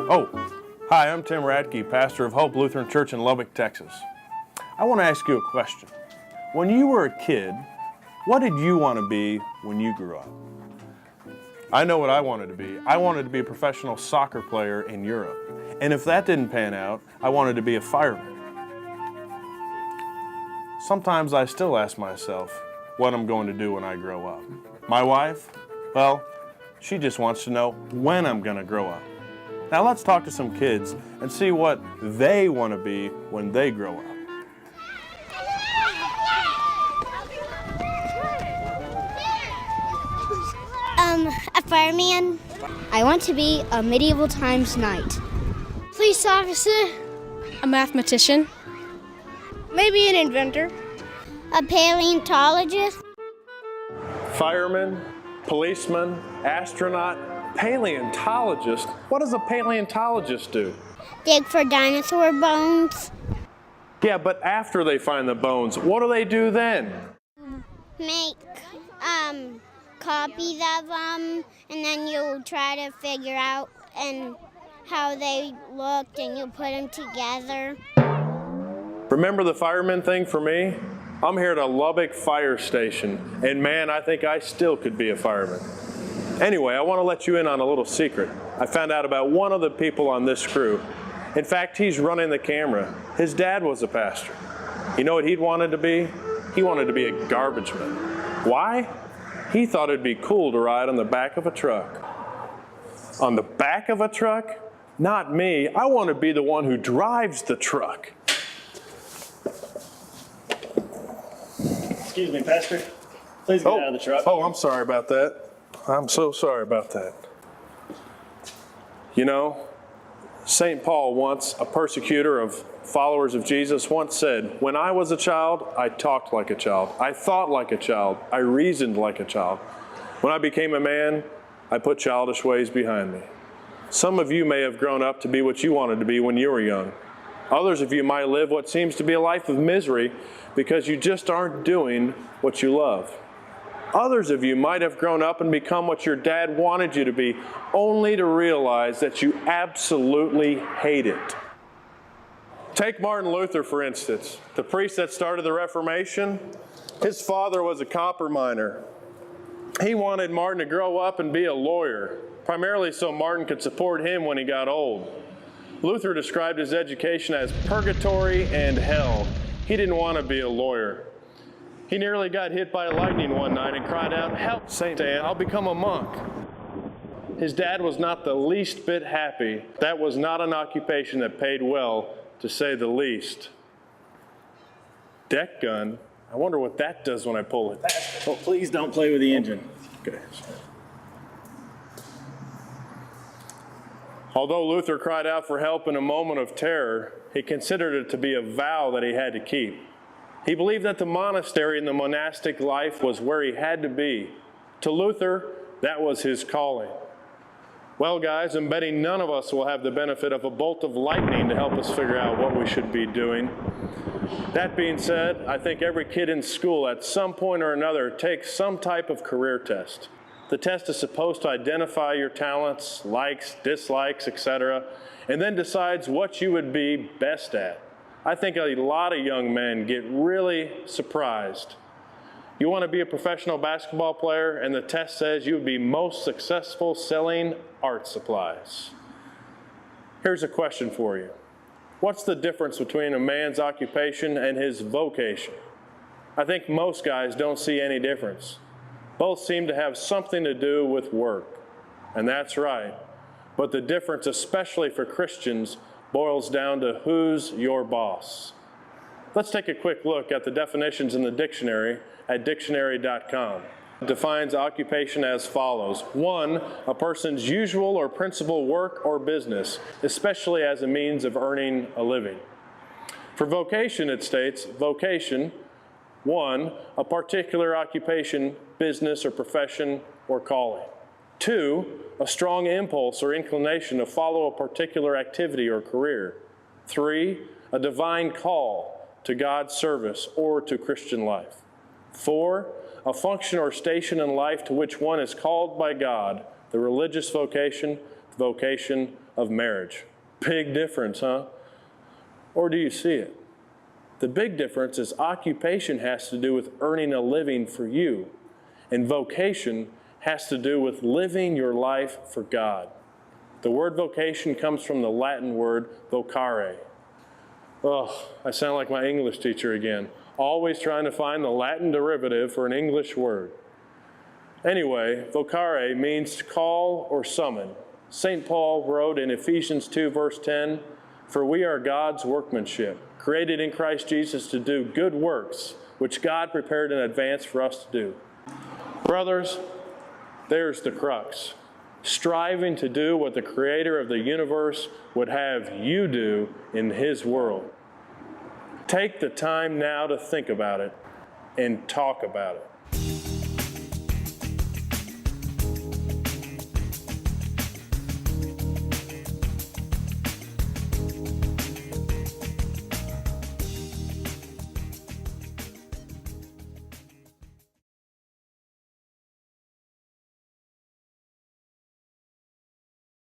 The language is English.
Oh, hi, I'm Tim Radke, pastor of Hope Lutheran Church in Lubbock, Texas. I want to ask you a question. When you were a kid, what did you want to be when you grew up? I know what I wanted to be. I wanted to be a professional soccer player in Europe. And if that didn't pan out, I wanted to be a fireman. Sometimes I still ask myself what I'm going to do when I grow up. My wife, well, she just wants to know when I'm going to grow up. Now let's talk to some kids and see what they want to be when they grow up. A fireman. I want to be a medieval times knight. Police officer. A mathematician. Maybe an inventor. A paleontologist. Fireman, policeman, astronaut, paleontologist. What does a paleontologist do? Dig for dinosaur bones. Yeah, but after they find the bones, what do they do then? Make copies of them, and then you try to figure out how they looked, and you put them together. Remember the fireman thing for me? I'm here at a Lubbock fire station, and man, I think I still could be a fireman. Anyway, I want to let you in on a little secret. I found out about one of the people on this crew. In fact, he's running the camera. His dad was a pastor. You know what he'd wanted to be? He wanted to be a garbage man. Why? He thought it'd be cool to ride on the back of a truck. On the back of a truck? Not me. I want to be the one who drives the truck. Excuse me, Pastor. Please get out of the truck. Oh, I'm sorry about that. I'm so sorry about that. You know, St. Paul once, a persecutor of followers of Jesus, once said, "When I was a child, I talked like a child. I thought like a child. I reasoned like a child. When I became a man, I put childish ways behind me." Some of you may have grown up to be what you wanted to be when you were young. Others of you might live what seems to be a life of misery because you just aren't doing what you love. Others of you might have grown up and become what your dad wanted you to be, only to realize that you absolutely hate it. Take Martin Luther, for instance, the priest that started the Reformation. His father was a copper miner. He wanted Martin to grow up and be a lawyer, primarily so Martin could support him when he got old. Luther described his education as purgatory and hell. He didn't want to be a lawyer. He nearly got hit by lightning one night and cried out, "Help, Saint Anne, I'll become a monk." His dad was not the least bit happy. That was not an occupation that paid well, to say the least. Deck gun? I wonder what that does when I pull it. Oh, please don't play with the engine. Okay. Although Luther cried out for help in a moment of terror, he considered it to be a vow that he had to keep. He believed that the monastery and the monastic life was where he had to be. To Luther, that was his calling. Well, guys, I'm betting none of us will have the benefit of a bolt of lightning to help us figure out what we should be doing. That being said, I think every kid in school at some point or another takes some type of career test. The test is supposed to identify your talents, likes, dislikes, etc., and then decides what you would be best at. I think a lot of young men get really surprised. You want to be a professional basketball player, and the test says you would be most successful selling art supplies. Here's a question for you. What's the difference between a man's occupation and his vocation? I think most guys don't see any difference. Both seem to have something to do with work, and that's right. But the difference, especially for Christians, boils down to who's your boss. Let's take a quick look at the definitions in the dictionary at dictionary.com. It defines occupation as follows. 1, a person's usual or principal work or business, especially as a means of earning a living. For vocation, it states, vocation, 1, a particular occupation, business or profession or calling. 2, a strong impulse or inclination to follow a particular activity or career. 3, a divine call to God's service or to Christian life. 4, a function or station in life to which one is called by God, the religious vocation, the vocation of marriage. Big difference, huh? Or do you see it? The big difference is occupation has to do with earning a living for you, and vocation has to do with living your life for God. The word vocation comes from the Latin word vocare. Oh, I sound like my English teacher again, always trying to find the Latin derivative for an English word. Anyway, vocare means to call or summon. St. Paul wrote in Ephesians 2, verse 10, "For we are God's workmanship, created in Christ Jesus to do good works, which God prepared in advance for us to do." Brothers, there's the crux. Striving to do what the Creator of the universe would have you do in His world. Take the time now to think about it and talk about it.